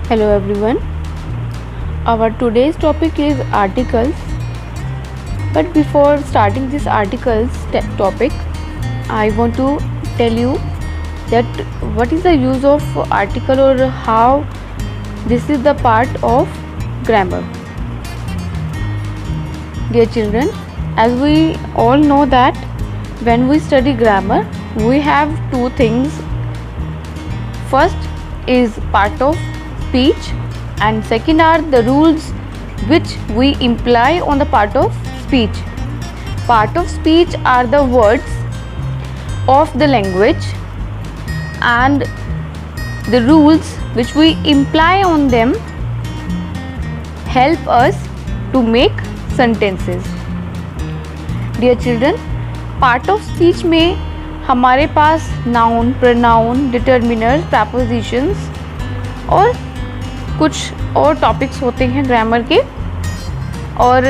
Hello everyone. Our today's topic is articles. But before starting this topic, I want to tell you that what is the use of article or how this is the part of grammar. Dear children, as we all know that when we study grammar, we have two things. First is part of speech and second are the rules which we imply on the part of speech. Part of speech are the words of the language and the rules which we imply on them help us to make sentences. Dear children, part of speech में हमारे पास noun, pronoun, determiners, prepositions और कुछ और topics होते हैं grammar के। और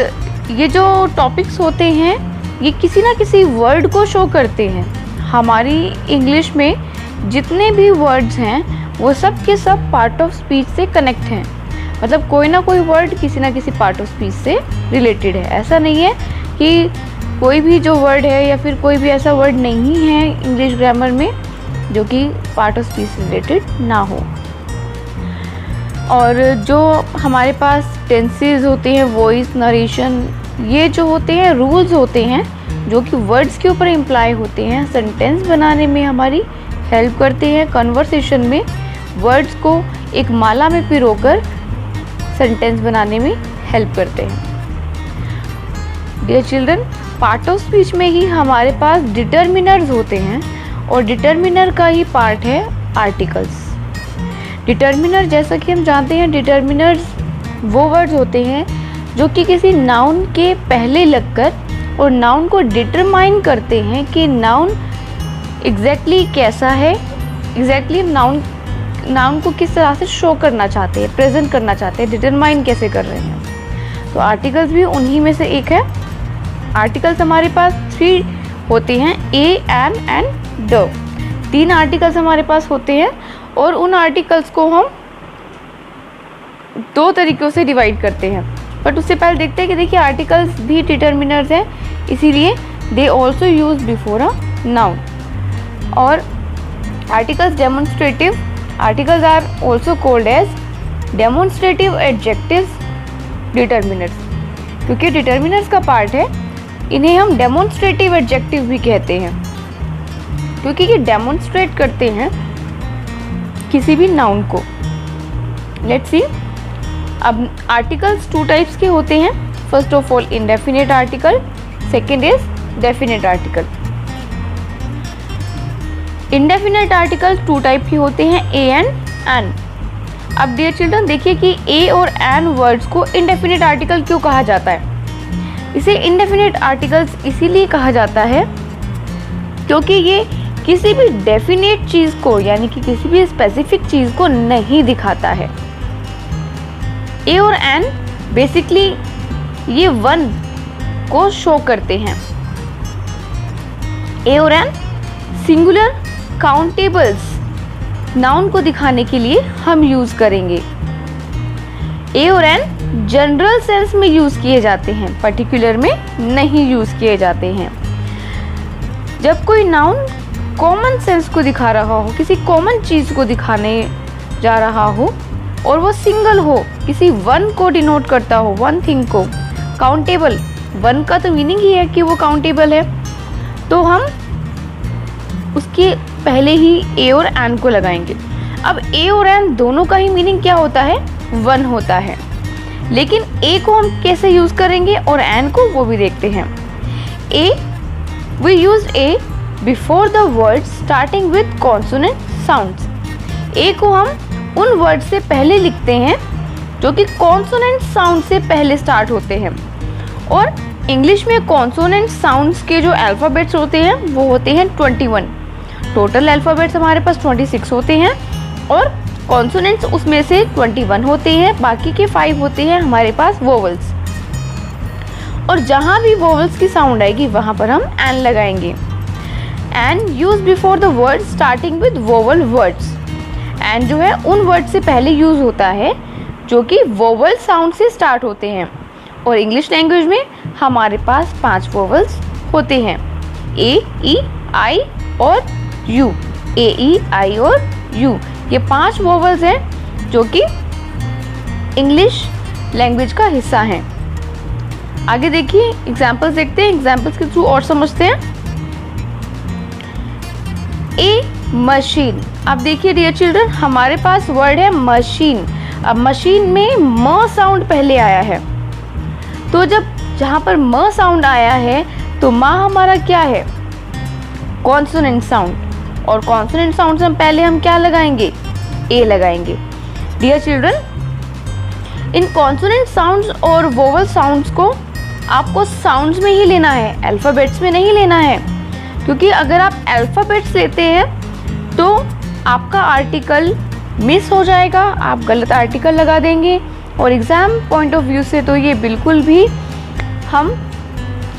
ये जो टॉपिक्स होते हैं ये किसी ना किसी वर्ड को शो करते हैं। हमारी इंग्लिश में जितने भी वर्ड्स हैं वो सब के सब पार्ट ऑफ स्पीच से कनेक्ट हैं, मतलब कोई ना कोई वर्ड किसी ना किसी पार्ट ऑफ स्पीच से रिलेटेड है। ऐसा नहीं है कि कोई भी जो वर्ड है या फिर कोई भी ऐसा वर्ड नहीं है इंग्लिश ग्रामर में जो कि पार्ट ऑफ स्पीच से रिलेटेड ना हो। और जो हमारे पास टेंसेस होते हैं, वॉइस, नरेशन, ये जो होते हैं रूल्स होते हैं जो कि वर्ड्स के ऊपर इम्प्लाई होते हैं, सेंटेंस बनाने में हमारी हेल्प करते हैं। कन्वर्सेशन में वर्ड्स को एक माला में पिरोकर सेंटेंस बनाने में हेल्प करते हैं। Dear children, part of speech में ही हमारे पास डिटर्मिनर्स होते हैं और डिटर्मिनर का ही पार्ट है आर्टिकल्स। डिटर्मिनर, जैसा कि हम जानते हैं, डिटर्मिनर्स वो वर्ड्स होते हैं जो कि किसी नाउन के पहले लगकर और नाउन को डिटरमाइन करते हैं कि नाउन एग्जैक्टली कैसा है, एग्जैक्टली नाउन को किस तरह से शो करना चाहते हैं, प्रेजेंट करना चाहते हैं, डिटरमाइन कैसे कर रहे हैं। तो आर्टिकल्स भी उन्हीं में से एक है। आर्टिकल्स हमारे पास 3 होते हैं, ए, एन, द। 3 आर्टिकल्स हमारे पास होते हैं और उन आर्टिकल्स को हम 2 तरीक़ों से डिवाइड करते हैं। बट उससे पहले देखते हैं कि देखिए आर्टिकल्स भी डिटर्मिनर्स हैं, इसीलिए they also use before a noun. और articles demonstrative, articles are also called as demonstrative adjectives determiners. क्योंकि डिटर्मिनर्स का पार्ट है, इन्हें हम डेमोन्स्ट्रेटिव एडजेक्टिव भी कहते हैं क्योंकि ये डेमोन्स्ट्रेट करते हैं किसी भी नाउन को। लेट्स सी, अब आर्टिकल्स 2 टाइप्स के होते हैं। First of all indefinite article, second is definite article. Indefinite article 2 type के होते हैं, ए एंड एन। अब डियर चिल्ड्रन देखिए कि ए और एन वर्ड्स को इंडेफिनिट आर्टिकल क्यों कहा जाता है। इसे इंडेफिनिट आर्टिकल्स इसीलिए कहा जाता है क्योंकि ये किसी भी डेफिनेट चीज़ को यानी कि किसी भी स्पेसिफिक चीज़ को नहीं दिखाता है। ए और एन बेसिकली ये 1 को शो करते हैं। ए और एन सिंगुलर काउंटेबल्स नाउन को दिखाने के लिए हम यूज़ करेंगे। ए और एन जनरल सेंस में यूज़ किए जाते हैं, पर्टिकुलर में नहीं यूज़ किए जाते हैं। जब कोई नाउन कॉमन सेंस को दिखा रहा हो, किसी कॉमन चीज़ को दिखाने जा रहा हो और वो सिंगल हो, किसी 1 को डिनोट करता हो, 1 थिंग को, काउंटेबल, 1 का तो मीनिंग ही है कि वो काउंटेबल है, तो हम उसके पहले ही ए और एन को लगाएंगे। अब ए और एन दोनों का ही मीनिंग क्या होता है, 1 होता है, लेकिन ए को हम कैसे यूज़ करेंगे और एन को वो भी देखते हैं। A, we use A before the word starting with consonant sounds. A को हम उन वर्ड से पहले लिखते हैं जो कि कॉन्सोनेंट साउंड से पहले स्टार्ट होते हैं। और इंग्लिश में कॉन्सोनेंट साउंड्स के जो अल्फ़ाबेट्स होते हैं वो होते हैं 21। टोटल अल्फ़ाबेट्स हमारे पास 26 होते हैं और कॉन्सोनेंट्स उसमें से 21 होते हैं, बाकी के 5 होते हैं हमारे पास वोवल्स। और जहाँ भी वोवल्स की साउंड आएगी वहाँ पर हम एन लगाएंगे। An use before the word starting with vowel words. And जो है उन वर्ड से पहले यूज़ होता है जो कि वोवल साउंड से स्टार्ट होते हैं। और इंग्लिश लैंग्वेज में हमारे पास 5 वोवल्स होते हैं, ए, ई, आई और यू। ए, ई, आई और यू, ये 5 वोवल्स हैं जो कि इंग्लिश लैंग्वेज का हिस्सा हैं। आगे देखिए, एग्जाम्पल्स देखते हैं, एग्जाम्पल्स के थ्रू और समझते हैं। ए मशीन। अब देखिए डियर चिल्ड्रन, हमारे पास वर्ड है मशीन। अब मशीन में म साउंड पहले आया है, तो जब जहाँ पर म साउंड आया है तो मा हमारा क्या है, कॉन्सोनेंट साउंड। और कॉन्सोनेंट साउंड से हम क्या लगाएंगे, ए लगाएंगे। डियर चिल्ड्रन, इन कॉन्सोनेंट साउंड्स और वोवल साउंड्स को आपको साउंड्स में ही लेना है, अल्फ़ाबेट्स में नहीं लेना है, क्योंकि अगर आप अल्फ़ाबेट्स लेते हैं तो आपका आर्टिकल मिस हो जाएगा, आप गलत आर्टिकल लगा देंगे। और एग्ज़ाम पॉइंट ऑफ व्यू से तो ये बिल्कुल भी हम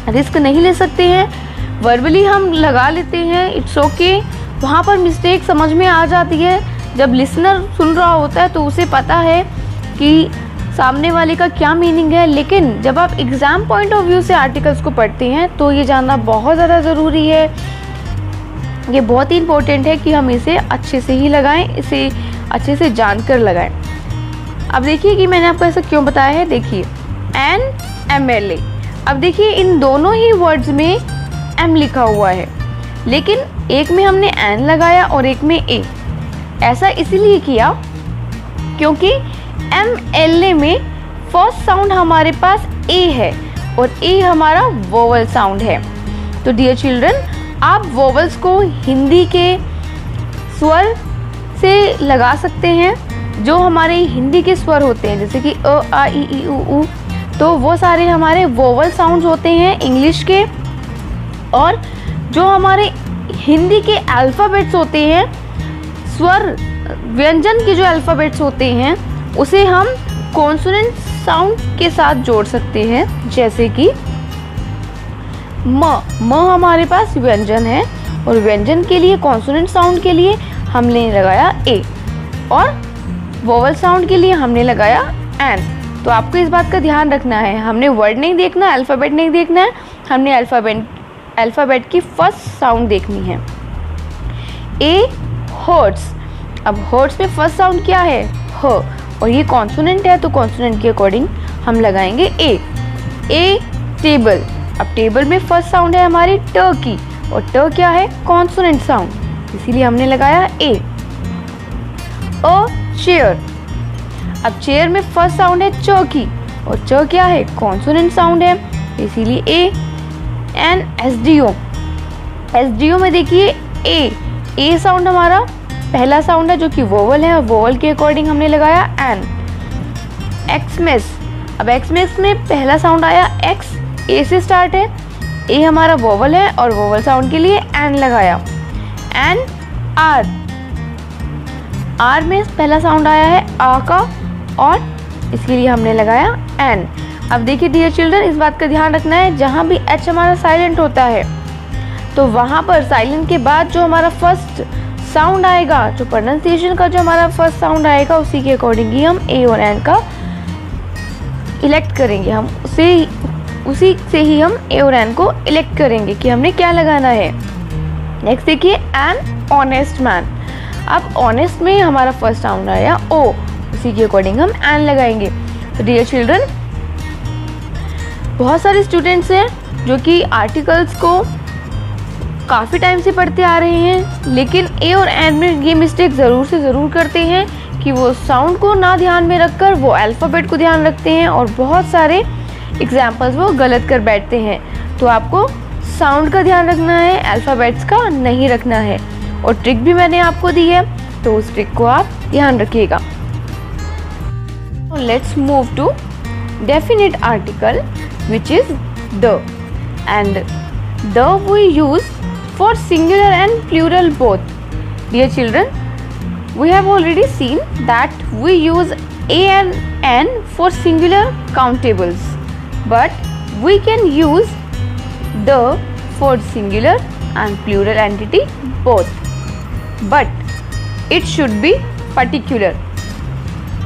रिस्क नहीं ले सकते हैं। वर्बली हम लगा लेते हैं, इट्स ओके, वहाँ पर मिस्टेक समझ में आ जाती है। जब लिसनर सुन रहा होता है तो उसे पता है कि सामने वाले का क्या मीनिंग है, लेकिन जब आप एग्ज़ाम पॉइंट ऑफ व्यू से आर्टिकल्स को पढ़ते हैं तो ये जानना बहुत ज़्यादा ज़रूरी है। ये बहुत ही इम्पोर्टेंट है कि हम इसे अच्छे से ही लगाएं, इसे अच्छे से जानकर लगाएं। अब देखिए कि मैंने आपको ऐसा क्यों बताया है। देखिए एन, MLA। अब देखिए इन दोनों ही वर्ड्स में एम लिखा हुआ है, लेकिन एक में हमने एन लगाया और एक में ए। ऐसा इसीलिए किया क्योंकि MLA में फर्स्ट साउंड हमारे पास ए है और ए हमारा वोवल साउंड है। तो डियर चिल्ड्रन, आप वोवल्स को हिंदी के स्वर से लगा सकते हैं, जो हमारे हिंदी के स्वर होते हैं, जैसे कि अ, आ, इ, उ, तो वो सारे हमारे वोवल साउंड्स होते हैं इंग्लिश के। और जो हमारे हिंदी के अल्फ़ाबेट्स होते हैं, स्वर व्यंजन के जो अल्फ़ाबेट्स होते हैं, उसे हम कॉन्सोनेंट साउंड के साथ जोड़ सकते हैं। जैसे कि म हमारे पास व्यंजन है और व्यंजन के लिए कॉन्सोनेंट साउंड के लिए हमने लगाया ए और वोवल साउंड के लिए हमने लगाया एन। तो आपको इस बात का ध्यान रखना है, हमने वर्ड नहीं देखना, अल्फ़ाबेट नहीं देखना है, हमने अल्फ़ाबेट की फर्स्ट साउंड देखनी है। ए हर्ट्स। अब हर्ट्स में फर्स्ट साउंड क्या है, ह, और ये कॉन्सोनेंट है तो कॉन्सोनेंट के अकॉर्डिंग हम लगाएंगे ए। ए टेबल। अब टेबल में फर्स्ट साउंड है हमारी ट की, और ट क्या है, कॉन्सोनेंट साउंड, इसीलिए हमने लगाया ए। अ चेयर। अब चेयर में फर्स्ट साउंड है च की, और च क्या है, कॉन्सोनेंट साउंड है, इसीलिए ए। N SDO। SDO में देखिए ए साउंड हमारा पहला साउंड है जो कि वोवल है, और वोवल के अकॉर्डिंग हमने लगाया एन। एक्समेस। अब एक्समेस में पहला साउंड आया एक्स, ए से स्टार्ट है, ए हमारा वोवल है और वोवल साउंड के लिए एन लगाया। N R. आर में पहला साउंड आया है आ का, और इसके लिए हमने लगाया एन। अब देखिए डियर चिल्ड्रन, इस बात का ध्यान रखना है, जहाँ भी एच हमारा साइलेंट होता है तो वहाँ पर साइलेंट के बाद जो हमारा फर्स्ट साउंड आएगा, जो प्रोनाउंसिएशन का जो हमारा फर्स्ट साउंड आएगा, उसी के अकॉर्डिंग ही हम ए और एन का इलेक्ट करेंगे। हम उसी से ही हम ए और एन को इलेक्ट करेंगे कि हमने क्या लगाना है। नेक्स्ट देखिए एन ऑनेस्ट मैन। अब ऑनेस्ट में हमारा फर्स्ट साउंड आया ओ, उसी के अकॉर्डिंग हम एन लगाएंगे। तो डियर चिल्ड्रन, बहुत सारे स्टूडेंट्स हैं जो कि आर्टिकल्स को काफ़ी टाइम से पढ़ते आ रहे हैं, लेकिन ए और एन में ये मिस्टेक ज़रूर से ज़रूर करते हैं कि वो साउंड को ना ध्यान में रखकर वो अल्फ़ाबेट को ध्यान रखते हैं और बहुत सारे एग्जाम्पल्स वो गलत कर बैठते हैं। तो आपको साउंड का ध्यान रखना है, अल्फ़ाबेट्स का नहीं रखना है। और ट्रिक भी मैंने आपको दी है, तो उस ट्रिक को आप ध्यान रखिएगा। Let's move to definite article which is the, and the we use for singular and plural both. Dear children, we have already seen that we use a and n for singular countables, but we can use the for singular and plural entity both, but it should be particular.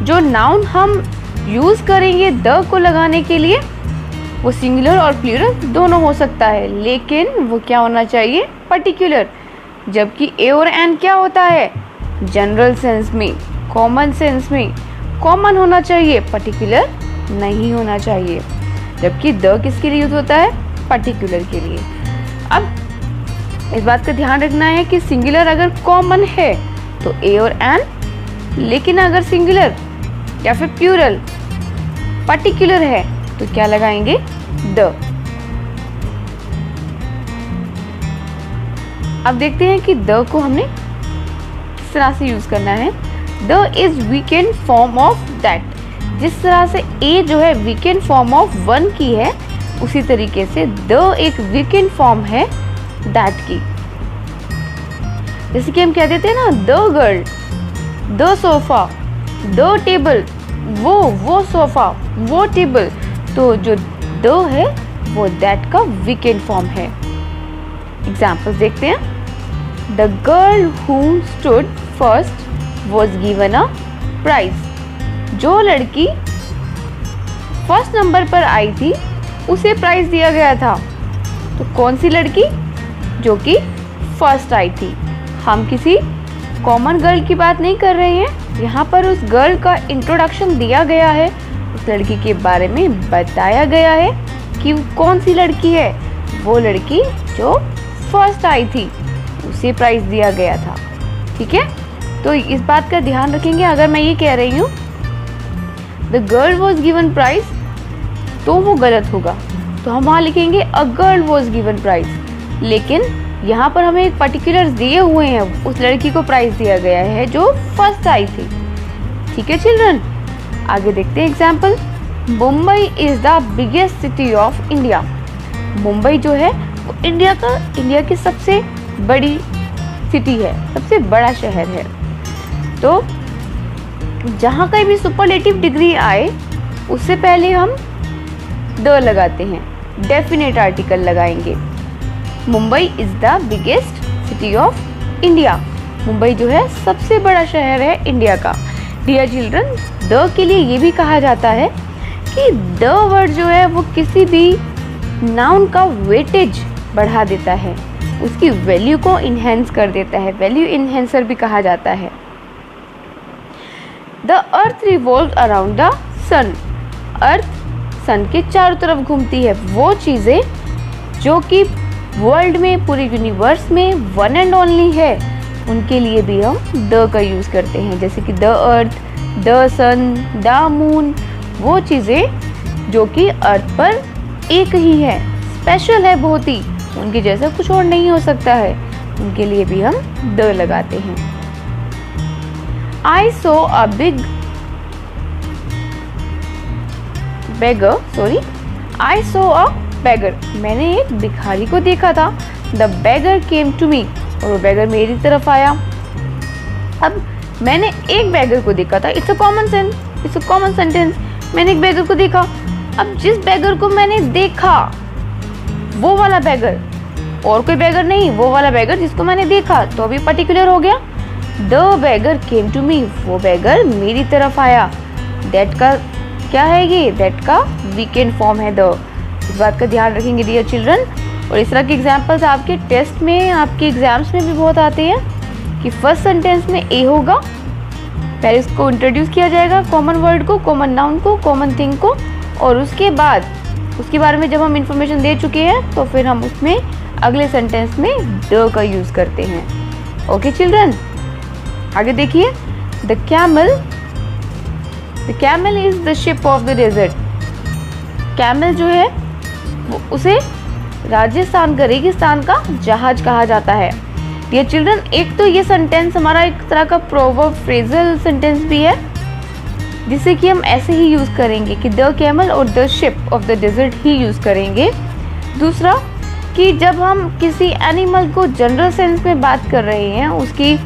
जो noun हम use करेंगे the को लगाने के लिए वो singular और plural दोनों हो सकता है, लेकिन वो क्या होना चाहिए, पर्टिकुलर। जबकि ए और एन क्या होता है, जनरल सेंस में, कॉमन सेंस में कॉमन होना चाहिए, पर्टिकुलर नहीं होना चाहिए। जबकि द किसके लिए यूज होता है, पर्टिकुलर के लिए। अब इस बात का ध्यान रखना है कि सिंगुलर अगर कॉमन है तो ए और एन, लेकिन अगर सिंगुलर या फिर प्लूरल पर्टिकुलर है तो क्या लगाएंगे, द। अब देखते हैं कि द को हमने किस तरह से यूज करना है। The is weekend form of that. जिस तरह से ए जो है वीकेंड फॉर्म ऑफ वन की है, उसी तरीके से द एक वीकेंड फॉर्म है दैट की। जैसे कि हम कह देते हैं ना, the girl, the sofa, the table, वो सोफा, वो टेबल, तो जो द है वो दैट का वीकेंड फॉर्म है। एग्जाम्पल्स देखते हैं। The girl who stood first was given a prize. जो लड़की फर्स्ट नंबर पर आई थी उसे प्राइज दिया गया था। तो कौन सी लड़की, जो कि फर्स्ट आई थी। हम किसी कॉमन गर्ल की बात नहीं कर रहे हैं, यहाँ पर उस गर्ल का इंट्रोडक्शन दिया गया है, उस लड़की के बारे में बताया गया है कि कौन सी लड़की है, वो लड़की जो फर्स्ट आई थी, उसे प्राइज दिया गया था। ठीक है, तो इस बात का ध्यान रखेंगे। अगर मैं ये कह रही हूँ the girl was given prize, तो वो गलत होगा, तो हम वहाँ लिखेंगे a girl was given prize. लेकिन यहाँ पर हमें एक पर्टिकुलर दिए हुए हैं, उस लड़की को प्राइज दिया गया है जो फर्स्ट आई थी। ठीक है चिल्ड्रन, आगे देखते हैं example. Mumbai is the biggest city of India. Mumbai जो है वो इंडिया की सबसे बड़ी सिटी है, सबसे बड़ा शहर है। तो जहाँ कहीं भी सुपरलेटिव डिग्री आए उससे पहले हम द लगाते हैं, डेफिनेट आर्टिकल लगाएंगे। Mumbai is the biggest city of India. Mumbai जो है सबसे बड़ा शहर है इंडिया का। डियर चिल्ड्रन, द के लिए ये भी कहा जाता है कि द वर्ड जो है वो किसी भी नाउन का वेटेज बढ़ा देता है, उसकी वैल्यू को इन्हेंस कर देता है, वैल्यू इन्हेंसर भी कहा जाता है। The earth revolve around the sun. Earth sun के चारों तरफ घूमती है। वो चीज़ें जो कि वर्ल्ड में, पूरे यूनिवर्स में वन एंड ओनली है, उनके लिए भी हम द का यूज़ करते हैं। जैसे कि the earth, the sun, the moon, वो चीज़ें जो कि अर्थ पर एक ही है, स्पेशल है बहुत ही, उनके जैसा कुछ और नहीं हो सकता है, उनके लिए भी हम द लगाते हैं। I saw a big beggar, sorry, I saw a beggar. मैंने एक भिखारी को देखा था। The beggar came to me, और वो beggar मेरी तरफ आया। अब मैंने एक beggar को देखा था, it's a common sentence। मैंने एक beggar को देखा। अब जिस beggar को मैंने देखा वो वाला beggar, और कोई beggar नहीं, वो वाला beggar जिसको मैंने देखा, तो अभी पर्टिकुलर हो गया। The beggar came to me, वो beggar मेरी तरफ आया। That का क्या है ये, that का वीकेंड फॉर्म है द। इस बात का ध्यान रखेंगे डियर चिल्ड्रन। और इस तरह के एग्जाम्पल्स आपके टेस्ट में, आपके एग्जाम्स में भी बहुत आते हैं कि फर्स्ट सेंटेंस में ए होगा, पहले उसको इंट्रोड्यूस किया जाएगा, कॉमन वर्ड को, कॉमन नाउन को, कॉमन थिंग को, और उसके बाद उसके बारे में जब हम इंफॉर्मेशन दे चुके हैं तो फिर हम उसमें अगले सेंटेंस में द का यूज़ करते हैं। ओके चिल्ड्रन, आगे देखिए। The camel is the ship of the desert. Camel जो है वो उसे राजस्थान का, रेगिस्तान का जहाज कहा जाता है। ये चिल्ड्रन, एक तो ये सेंटेंस हमारा एक तरह का प्रोवर्ब फ्रेजल सेंटेंस भी है, जिसे कि हम ऐसे ही यूज़ करेंगे कि द कैमल और the ship of the desert ही यूज़ करेंगे। दूसरा कि जब हम किसी एनिमल को जनरल सेंस में बात कर रहे हैं, उसकी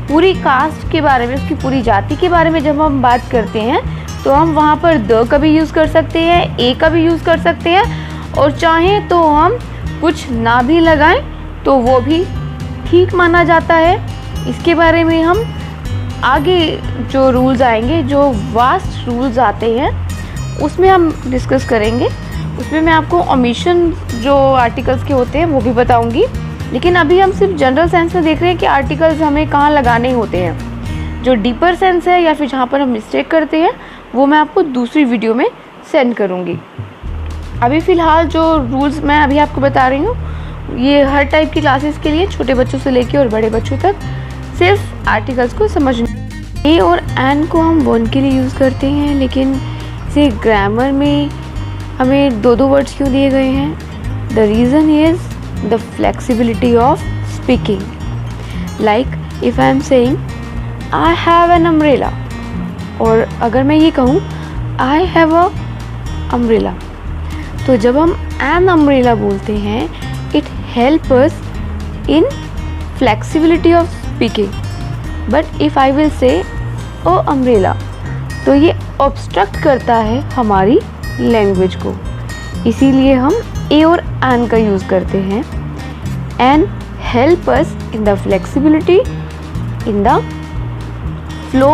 पूरी कास्ट के बारे में, उसकी पूरी जाति के बारे में जब हम बात करते हैं, तो हम वहाँ पर द का भी यूज़ कर सकते हैं, ए का भी यूज़ कर सकते हैं, और चाहें तो हम कुछ ना भी लगाएं तो वो भी ठीक माना जाता है। इसके बारे में हम आगे जो रूल्स आएंगे, जो वास्ट रूल्स आते हैं, उसमें हम डिस्कस करेंगे। उसमें मैं आपको ओमिशन जो आर्टिकल्स के होते हैं वो भी बताऊंगी। लेकिन अभी हम सिर्फ जनरल सेंस में देख रहे हैं कि आर्टिकल्स हमें कहाँ लगाने होते हैं। जो डीपर सेंस है या फिर जहाँ पर हम मिस्टेक करते हैं वो मैं आपको दूसरी वीडियो में सेंड करूँगी। अभी फ़िलहाल जो रूल्स मैं अभी आपको बता रही हूँ ये हर टाइप की क्लासेस के लिए, छोटे बच्चों से लेके और बड़े बच्चों तक, सिर्फ आर्टिकल्स को समझने। ए और एन को हम वन के लिए यूज़ करते हैं, लेकिन इसे ग्रामर में हमें दो वर्ड्स क्यों दिए गए हैं? The reason is the flexibility of speaking. Like if I am saying I have an umbrella, और अगर मैं ये कहूँ आई हैव अ अम्ब्रेला, तो जब हम एन अम्ब्रेला बोलते हैं it help us in flexibility of speaking. But if I will say a umbrella, तो ये ऑब्स्ट्रक्ट करता है हमारी लैंग्वेज को, इसीलिए हम ए और एन का यूज़ करते हैं। An help us in the flexibility in the flow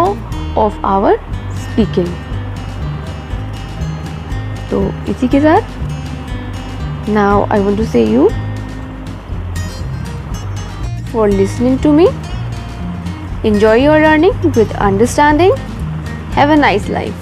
of our speaking. तो इसी के साथ now I want to say you for listening to me. Enjoy your learning with understanding. Have a nice life.